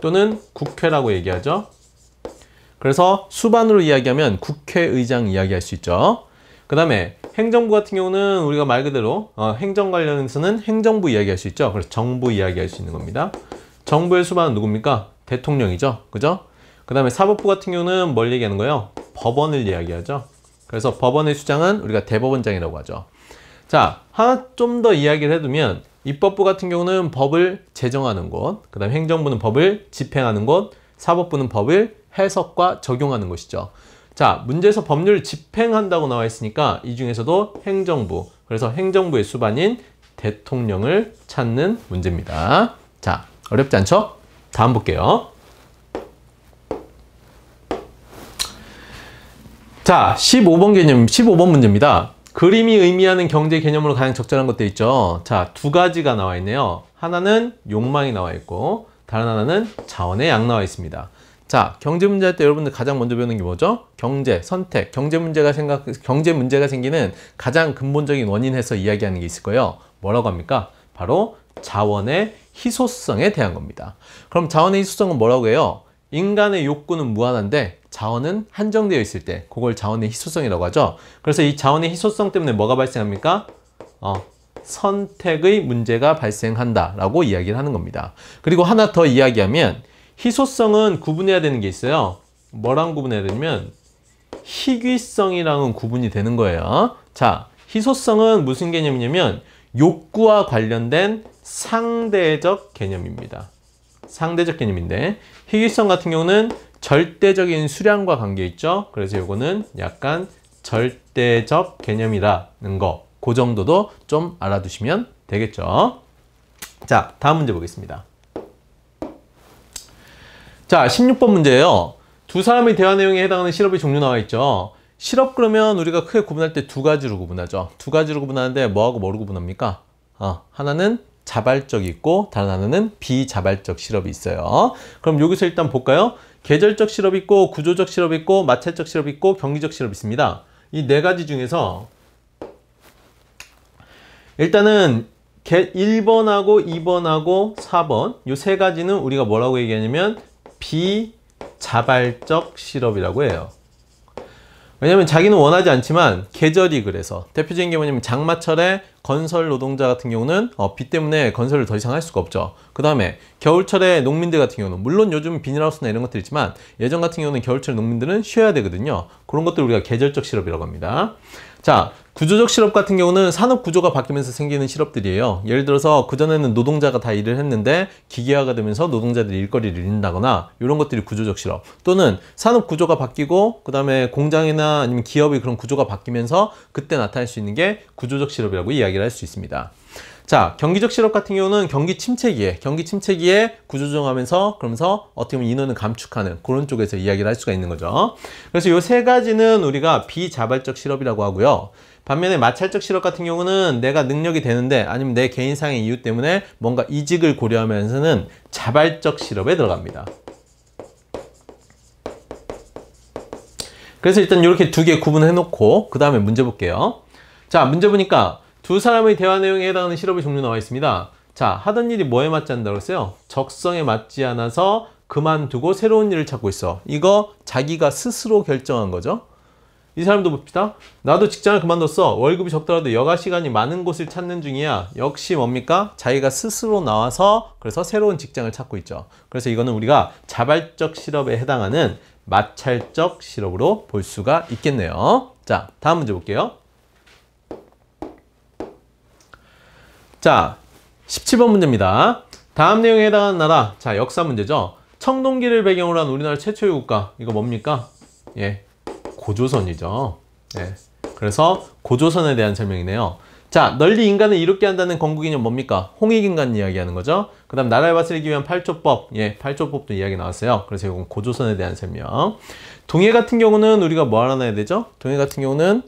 또는 국회라고 얘기하죠. 그래서 수반으로 이야기하면 국회의장 이야기할 수 있죠. 그 다음에 행정부 같은 경우는 우리가 말 그대로 행정 관련해서는 행정부 이야기할 수 있죠. 그래서 정부 이야기할 수 있는 겁니다. 정부의 수반은 누굽니까? 대통령이죠. 그죠? 그 다음에 사법부 같은 경우는 뭘 얘기하는 거예요? 법원을 이야기하죠. 그래서 법원의 수장은 우리가 대법원장이라고 하죠. 자, 하나 좀 더 이야기를 해두면 입법부 같은 경우는 법을 제정하는 곳, 그 다음에 행정부는 법을 집행하는 곳, 사법부는 법을 해석과 적용하는 것이죠. 자, 문제에서 법률을 집행한다고 나와 있으니까 이 중에서도 행정부, 그래서 행정부의 수반인 대통령을 찾는 문제입니다. 자, 어렵지 않죠? 다음 볼게요. 자, 15번 개념, 15번 문제입니다. 그림이 의미하는 경제 개념으로 가장 적절한 것도 있죠. 자, 두 가지가 나와 있네요. 하나는 욕망이 나와 있고 다른 하나는 자원의 양 나와 있습니다. 자, 경제 문제 할 때 여러분들 가장 먼저 배우는 게 뭐죠? 경제, 선택, 경제 문제가 생기는 가장 근본적인 원인에서 이야기하는 게 있을 거예요. 뭐라고 합니까? 바로 자원의 희소성에 대한 겁니다. 그럼 자원의 희소성은 뭐라고 해요? 인간의 욕구는 무한한데 자원은 한정되어 있을 때 그걸 자원의 희소성이라고 하죠. 그래서 이 자원의 희소성 때문에 뭐가 발생합니까? 선택의 문제가 발생한다 라고 이야기를 하는 겁니다. 그리고 하나 더 이야기하면 희소성은 구분해야 되는 게 있어요. 뭐랑 구분해야 되냐면 희귀성이랑은 구분이 되는 거예요. 자, 희소성은 무슨 개념이냐면 욕구와 관련된 상대적 개념입니다. 상대적 개념인데 희귀성 같은 경우는 절대적인 수량과 관계 있죠. 그래서 이거는 약간 절대적 개념이라는 거, 그 정도도 좀 알아두시면 되겠죠. 자, 다음 문제 보겠습니다. 자, 16번 문제예요. 두 사람의 대화 내용에 해당하는 실업의 종류 나와 있죠. 실업 그러면 우리가 크게 구분할 때 두 가지로 구분하죠. 두 가지로 구분하는데 뭐하고 뭐로 구분합니까? 하나는 자발적이 있고 다른 하나는 비자발적 실업이 있어요. 그럼 여기서 일단 볼까요? 계절적 실업이 있고 구조적 실업이 있고 마찰적 실업이 있고 경기적 실업이 있습니다. 이 네 가지 중에서 일단은 1번하고 2번하고 4번 이 세 가지는 우리가 뭐라고 얘기하냐면 비자발적 실업이라고 해요. 왜냐면 자기는 원하지 않지만 계절이 그래서 대표적인 게 뭐냐면 장마철에 건설 노동자 같은 경우는 비 때문에 건설을 더 이상 할 수가 없죠. 그 다음에 겨울철에 농민들 같은 경우는 물론 요즘 비닐하우스나 이런 것들 있지만 예전 같은 경우는 겨울철에 농민들은 쉬어야 되거든요. 그런 것들 우리가 계절적 실업이라고 합니다. 자, 구조적 실업 같은 경우는 산업 구조가 바뀌면서 생기는 실업들이에요. 예를 들어서 그전에는 노동자가 다 일을 했는데 기계화가 되면서 노동자들이 일거리를 잃는다거나 이런 것들이 구조적 실업, 또는 산업 구조가 바뀌고 그 다음에 공장이나 아니면 기업의 그런 구조가 바뀌면서 그때 나타날 수 있는 게 구조적 실업이라고 이야기를 할 수 있습니다. 자, 경기적 실업 같은 경우는 경기 침체기에 구조조정하면서 그러면서 어떻게 보면 인원을 감축하는 그런 쪽에서 이야기를 할 수가 있는 거죠. 그래서 이 세 가지는 우리가 비자발적 실업이라고 하고요. 반면에 마찰적 실업 같은 경우는 내가 능력이 되는데 아니면 내 개인상의 이유 때문에 뭔가 이직을 고려하면서는 자발적 실업에 들어갑니다. 그래서 일단 이렇게 두 개 구분해 놓고 그 다음에 문제 볼게요. 자, 문제 보니까 두 사람의 대화 내용에 해당하는 실업의 종류 나와 있습니다. 자, 하던 일이 뭐에 맞지 않는다고 했어요? 적성에 맞지 않아서 그만두고 새로운 일을 찾고 있어. 이거 자기가 스스로 결정한 거죠. 이 사람도 봅시다. 나도 직장을 그만뒀어. 월급이 적더라도 여가 시간이 많은 곳을 찾는 중이야. 역시 뭡니까? 자기가 스스로 나와서 그래서 새로운 직장을 찾고 있죠. 그래서 이거는 우리가 자발적 실업에 해당하는 마찰적 실업으로 볼 수가 있겠네요. 자, 다음 문제 볼게요. 자, 17번 문제입니다. 다음 내용에 해당하는 나라. 자, 역사 문제죠. 청동기를 배경으로 한 우리나라 최초의 국가. 이거 뭡니까? 예, 고조선이죠. 예, 그래서 고조선에 대한 설명이네요. 자, 널리 인간을 이롭게 한다는 건국이념 뭡니까? 홍익인간 이야기하는 거죠. 그 다음 나라를 다스리기 위한 8조법. 예, 8조법도 이야기 나왔어요. 그래서 이건 고조선에 대한 설명. 동해 같은 경우는 우리가 뭐 알아놔야 되죠? 동해 같은 경우는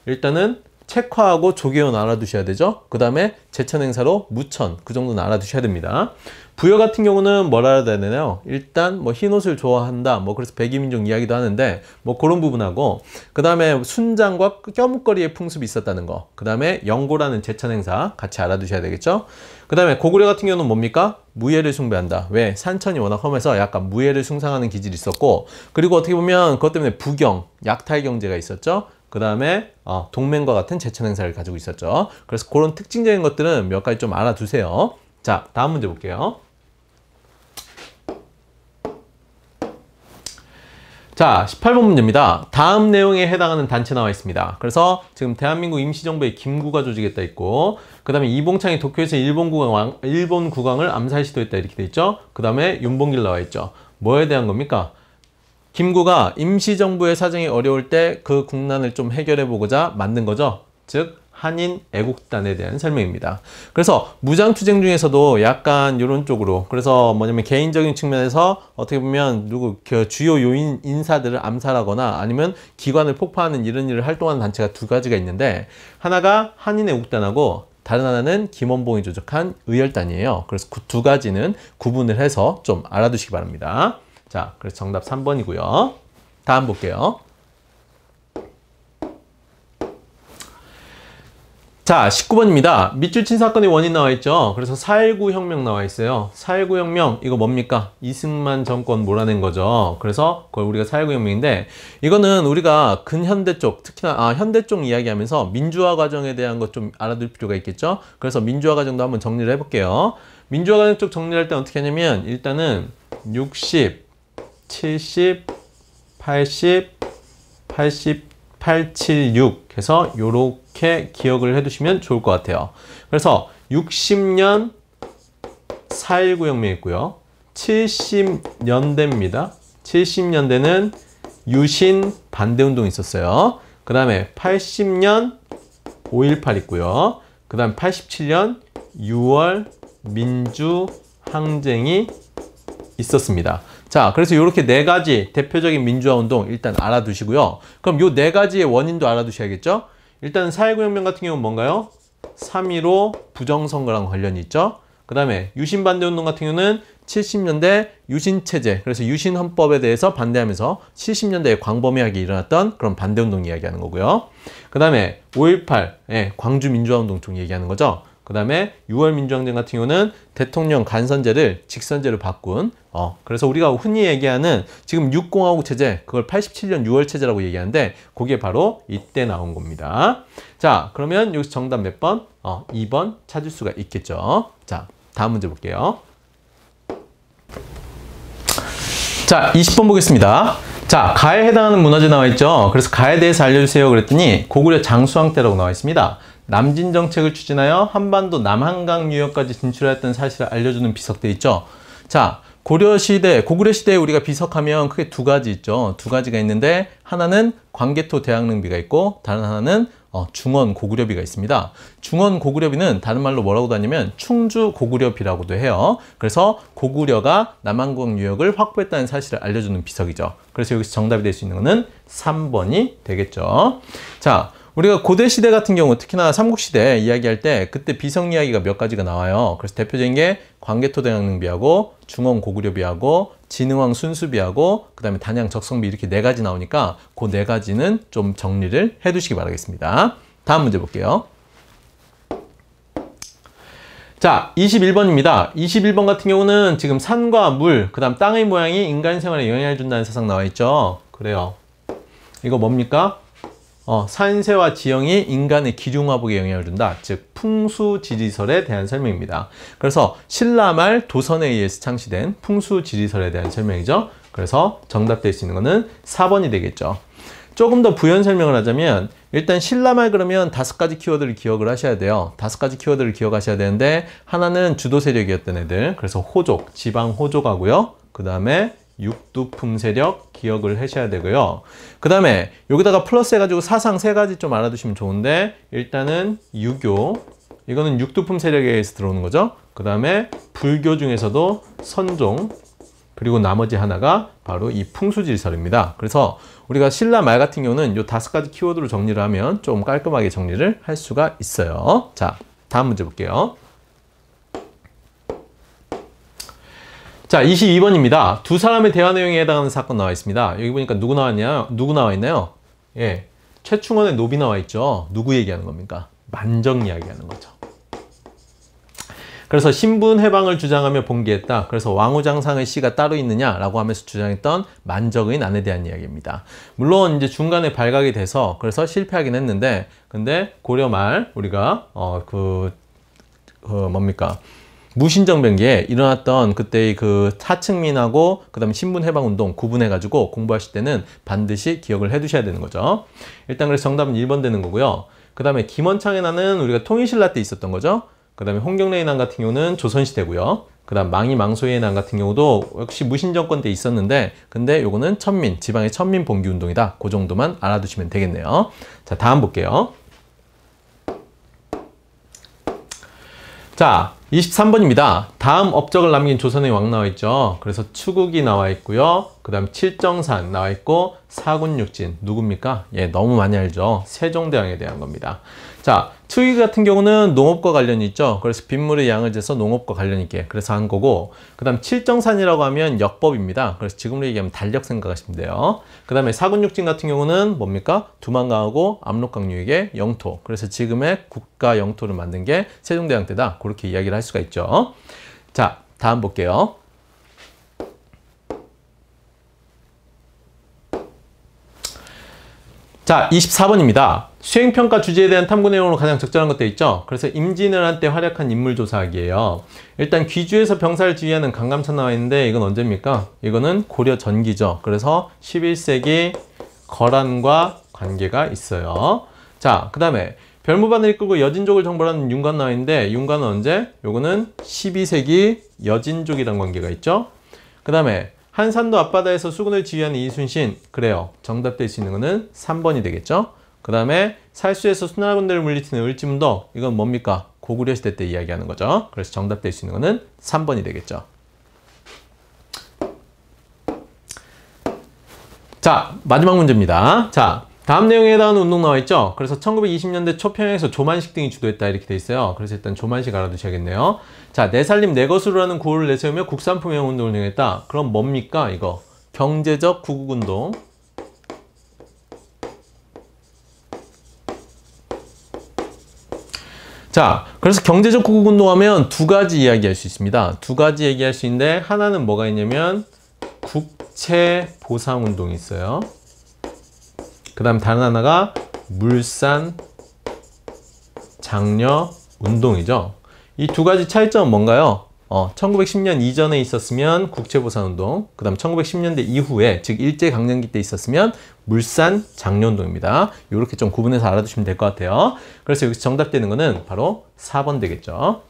일단은 책화하고 조계원 알아두셔야 되죠. 그 다음에 제천행사로 무천, 그 정도는 알아두셔야 됩니다. 부여 같은 경우는 뭘 알아야 되나요? 일단 뭐 흰옷을 좋아한다, 뭐 그래서 백이민족 이야기도 하는데 뭐 그런 부분하고, 그 다음에 순장과 껴묵거리의 풍습이 있었다는 거, 그 다음에 영고라는 제천행사 같이 알아두셔야 되겠죠. 그 다음에 고구려 같은 경우는 뭡니까? 무예를 숭배한다. 왜? 산천이 워낙 험해서 약간 무예를 숭상하는 기질이 있었고, 그리고 어떻게 보면 그것 때문에 부경, 약탈 경제가 있었죠. 그 다음에 동맹과 같은 제천 행사를 가지고 있었죠. 그래서 그런 특징적인 것들은 몇 가지 좀 알아두세요. 자, 다음 문제 볼게요. 자, 18번 문제입니다. 다음 내용에 해당하는 단체 나와 있습니다. 그래서 지금 대한민국 임시정부의 김구가 조직했다 있고, 그 다음에 이봉창이 도쿄에서 일본 국왕을 암살 시도했다 이렇게 돼 있죠. 그 다음에 윤봉길 나와 있죠. 뭐에 대한 겁니까? 김구가 임시정부의 사정이 어려울 때 그 국난을 좀 해결해 보고자 만든 거죠. 즉 한인 애국단에 대한 설명입니다. 그래서 무장투쟁 중에서도 약간 이런 쪽으로, 그래서 뭐냐면 개인적인 측면에서 어떻게 보면 주요 요인 인사들을 암살하거나 아니면 기관을 폭파하는 이런 일을 활동하는 단체가 두 가지가 있는데, 하나가 한인 애국단하고 다른 하나는 김원봉이 조직한 의열단이에요. 그래서 그 두 가지는 구분을 해서 좀 알아두시기 바랍니다. 자, 그래서 정답 3번이고요. 다음 볼게요. 자, 19번입니다. 밑줄 친 사건의 원인 나와 있죠. 그래서 4.19 혁명 나와 있어요. 4.19 혁명, 이거 뭡니까? 이승만 정권 몰아낸 거죠. 그래서 그걸 우리가 4.19 혁명인데, 이거는 우리가 근현대 쪽, 특히나 현대 쪽 이야기하면서 민주화 과정에 대한 것 좀 알아둘 필요가 있겠죠. 그래서 민주화 과정도 한번 정리를 해볼게요. 민주화 과정 쪽 정리할 때 어떻게 하냐면, 일단은 60, 70, 80, 86 해서 요렇게 기억을 해두시면 좋을 것 같아요. 그래서 60년 4.19 혁명이 있고요. 70년대입니다. 70년대는 유신 반대운동이 있었어요. 그 다음에 80년 5.18 있고요. 그 다음 87년 6월 민주항쟁이 있었습니다. 자, 그래서 이렇게 네 가지 대표적인 민주화 운동 일단 알아두시고요. 그럼 요 네 가지의 원인도 알아두셔야겠죠? 일단 4.19 혁명 같은 경우는 뭔가요? 3.15 부정선거랑 관련이 있죠. 그 다음에 유신 반대 운동 같은 경우는 70년대 유신체제, 그래서 유신헌법에 대해서 반대하면서 70년대에 광범위하게 일어났던 그런 반대운동 이야기하는 거고요. 그 다음에 5.18 광주 민주화운동 쪽 얘기하는 거죠. 그 다음에 6월 민주항쟁 같은 경우는 대통령 간선제를 직선제로 바꾼, 그래서 우리가 흔히 얘기하는 지금 6공화국 체제, 그걸 87년 6월 체제라고 얘기하는데, 그게 바로 이때 나온 겁니다. 자, 그러면 여기서 정답 몇 번? 2번 찾을 수가 있겠죠. 자, 다음 문제 볼게요. 자, 20번 보겠습니다. 자, 가에 해당하는 문화재 나와 있죠. 그래서 가에 대해서 알려주세요 그랬더니 고구려 장수왕 때라고 나와 있습니다. 남진 정책을 추진하여 한반도 남한강 유역까지 진출했던 사실을 알려주는 비석들 있죠. 자, 고구려 시대에 우리가 비석하면 크게 두 가지 있죠. 두 가지가 있는데, 하나는 광개토 대학릉비가 있고, 다른 하나는 중원 고구려비가 있습니다. 중원 고구려비는 다른 말로 뭐라고도 하냐면 충주 고구려비라고도 해요. 그래서 고구려가 남한강 유역을 확보했다는 사실을 알려주는 비석이죠. 그래서 여기서 정답이 될 수 있는 거는 3번이 되겠죠. 자, 우리가 고대시대 같은 경우, 특히나 삼국시대 이야기할 때 그때 비석 이야기가 몇 가지가 나와요. 그래서 대표적인 게 광개토 대학릉비하고 중원 고구려비하고 진흥왕 순수비하고 그 다음에 단양 적성비, 이렇게 네 가지 나오니까 그 네 가지는 좀 정리를 해 두시기 바라겠습니다. 다음 문제 볼게요. 자, 21번입니다. 21번 같은 경우는 지금 산과 물, 그 다음 땅의 모양이 인간 생활에 영향을 준다는 사상 나와 있죠. 그래요. 이거 뭡니까? 산세와 지형이 인간의 기륭화복에 영향을 준다. 즉 풍수지리설에 대한 설명입니다. 그래서 신라말 도선에 의해서 창시된 풍수지리설에 대한 설명이죠. 그래서 정답 될 수 있는 거는 4번이 되겠죠. 조금 더 부연 설명을 하자면, 일단 신라말 그러면 5가지 키워드를 기억을 하셔야 돼요. 5가지 키워드를 기억하셔야 되는데, 하나는 주도 세력이었던 애들, 그래서 호족, 지방 호족하고요. 그 다음에 육두품 세력 기억을 하셔야 되고요. 그 다음에 여기다가 플러스 해가지고 사상 3가지 좀 알아두시면 좋은데, 일단은 유교, 이거는 육두품 세력에 의해서 들어오는 거죠. 그 다음에 불교 중에서도 선종, 그리고 나머지 하나가 바로 이 풍수질설입니다. 그래서 우리가 신라 말 같은 경우는 이 5가지 키워드로 정리를 하면 좀 깔끔하게 정리를 할 수가 있어요. 자, 다음 문제 볼게요. 자, 22번입니다. 두 사람의 대화 내용에 해당하는 사건 나와 있습니다. 여기 보니까 누구 나와 있나요? 예, 최충원의 노비 나와 있죠. 누구 얘기하는 겁니까? 만정 이야기하는 거죠. 그래서 신분 해방을 주장하며 봉기했다. 그래서 왕후장상의 시가 따로 있느냐라고 하면서 주장했던 만정의 난에 대한 이야기입니다. 물론 이제 중간에 발각이 돼서 그래서 실패하긴 했는데, 근데 고려 말 우리가 뭡니까? 무신정변기에 일어났던 그때의 그 하층민하고 그다음에 신분해방운동 구분해가지고 공부하실 때는 반드시 기억을 해두셔야 되는 거죠. 일단 그래서 정답은 1번 되는 거고요. 그 다음에 김원창의 난은 우리가 통일신라 때 있었던 거죠. 그 다음에 홍경래의 난 같은 경우는 조선시대고요. 그 다음 망이망소의 난 같은 경우도 역시 무신정권 때 있었는데, 근데 요거는 천민, 지방의 천민 봉기운동이다. 그 정도만 알아두시면 되겠네요. 자, 다음 볼게요. 자, 23번입니다. 다음 업적을 남긴 조선의 왕 나와 있죠. 그래서 추국이 나와 있고요. 그 다음 칠정산 나와 있고, 사군육진 누굽니까? 예, 너무 많이 알죠. 세종대왕에 대한 겁니다. 자, 추국 같은 경우는 농업과 관련이 있죠. 그래서 빗물의 양을 재서 농업과 관련 있게 그래서 한 거고, 그 다음 칠정산이라고 하면 역법입니다. 그래서 지금으로 얘기하면 달력 생각하시면 돼요. 그 다음에 사군육진 같은 경우는 뭡니까? 두만강하고 압록강유역의 영토. 그래서 지금의 국가 영토를 만든 게 세종대왕 때다. 그렇게 이야기를 할 수가 있죠. 자, 다음 볼게요. 자, 24번입니다. 수행평가 주제에 대한 탐구 내용으로 가장 적절한 것도 있죠. 그래서 임진왜란 때 활약한 인물 조사하기예요. 일단 귀주에서 병사를 지휘하는 강감찬 나와 있는데, 이건 언제입니까? 이거는 고려 전기죠. 그래서 11세기 거란과 관계가 있어요. 자, 그 다음에 별무반을 이끌고 여진족을 정벌하는 윤관 나와 있는데, 윤관은 언제? 요거는 12세기 여진족이란 관계가 있죠. 그 다음에 한산도 앞바다에서 수군을 지휘하는 이순신, 그래요. 정답될 수 있는 거는 3번이 되겠죠. 그 다음에 살수에서 수나라 군대를 물리치는 을지문덕, 이건 뭡니까? 고구려 시대 때 이야기하는 거죠. 그래서 정답될 수 있는 거는 3번이 되겠죠. 자, 마지막 문제입니다. 자, 다음 내용에 해당하는 운동 나와 있죠. 그래서 1920년대 초평양에서 조만식 등이 주도했다 이렇게 돼 있어요. 그래서 일단 조만식 알아두셔야겠네요. 자, 내 살림 내 것으로 하는 구호를 내세우며 국산품형 운동을 진행했다. 그럼 뭡니까 이거? 경제적 구국운동. 자, 그래서 경제적 구국운동하면 두 가지 이야기할 수 있습니다. 두 가지 얘기할 수 있는데, 하나는 뭐가 있냐면 국채보상운동이 있어요. 그 다음 다른 하나가 물산 장려 운동이죠. 이 두 가지 차이점은 뭔가요? 1910년 이전에 있었으면 국채보상운동, 그 다음 1910년대 이후에, 즉 일제강점기 때 있었으면 물산 장려운동입니다. 이렇게 좀 구분해서 알아두시면 될 것 같아요. 그래서 여기서 정답되는 거는 바로 4번 되겠죠.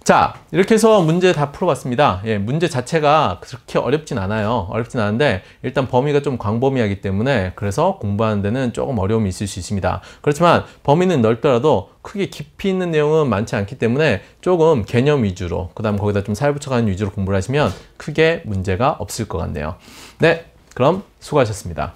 자, 이렇게 해서 문제 다 풀어봤습니다. 예, 문제 자체가 그렇게 어렵진 않아요. 어렵진 않은데 일단 범위가 좀 광범위하기 때문에 그래서 공부하는 데는 조금 어려움이 있을 수 있습니다. 그렇지만 범위는 넓더라도 크게 깊이 있는 내용은 많지 않기 때문에 조금 개념 위주로, 그 다음 거기다 좀 살 붙여가는 위주로 공부를 하시면 크게 문제가 없을 것 같네요. 네, 그럼 수고하셨습니다.